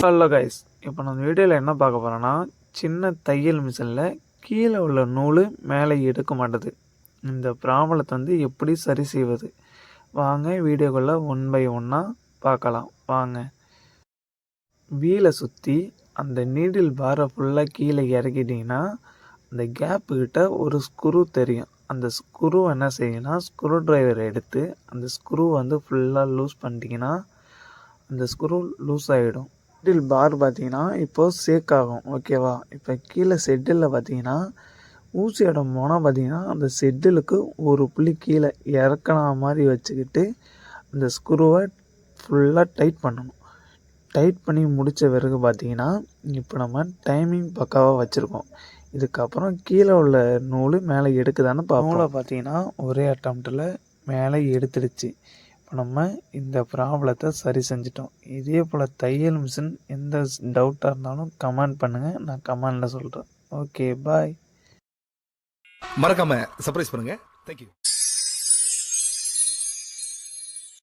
Hello guys, இப்போ நம்ம வீடியோவில் என்ன பார்க்க போகிறோன்னா, சின்ன தையல் மிஷினில் கீழே உள்ள நூல் மேலே எடுக்க மாட்டுது. இந்த ப்ராப்ளத்தை எப்படி சரி செய்வது? வாங்க வீடியோக்குள்ளே ஒன் பை ஒன்னாக பார்க்கலாம். வாங்க. வீலை சுற்றி அந்த நீடில் பாரை ஃபுல்லாக கீழே இறக்கிட்டிங்கன்னா அந்த கேப்புக்கிட்ட ஒரு ஸ்க்ரூ தெரியும். அந்த ஸ்க்ரூ என்ன செய்யுன்னா, ஸ்க்ரூ ட்ரைவர் எடுத்து அந்த ஸ்க்ரூ ஃபுல்லாக லூஸ் பண்ணிட்டீங்கன்னா அந்த ஸ்க்ரூ லூஸ் ஆகிடும். செட்டில் பார் பார்த்தீங்கன்னா இப்போது சேக் ஆகும். ஓகேவா? இப்போ கீழே செட்டில் பார்த்தீங்கன்னா ஊசியோட முனை பார்த்தீங்கன்னா அந்த செட்டிலுக்கு ஒரு புள்ளி கீழே இறக்குன மாதிரி வச்சுக்கிட்டு அந்த ஸ்க்ரூவை ஃபுல்லாக டைட் பண்ணணும். டைட் பண்ணி முடித்த பிறகு பார்த்தீங்கன்னா இப்போ நம்ம டைமிங் பக்காவாக வச்சுருக்கோம். இதுக்கப்புறம் கீழே உள்ள நூல் மேலே எடுக்குதான்னு பார்ப்போம். நூலை பார்த்தீங்கன்னா ஒரே அட்டம்ப்டில் மேலே எடுத்துடுச்சு. இப்போ நம்ம இந்த ப்ராப்ளத்தை சரி செஞ்சிட்டோம். இதே போல் தையல் மிஷின் எந்த டவுட்டாக இருந்தாலும் கமெண்ட் பண்ணுங்கள், நான் கமெண்டில் சொல்கிறேன். ஓகே, பாய். மறக்காம சர்ப்ரைஸ் பண்ணுங்க. தேங்க்யூ.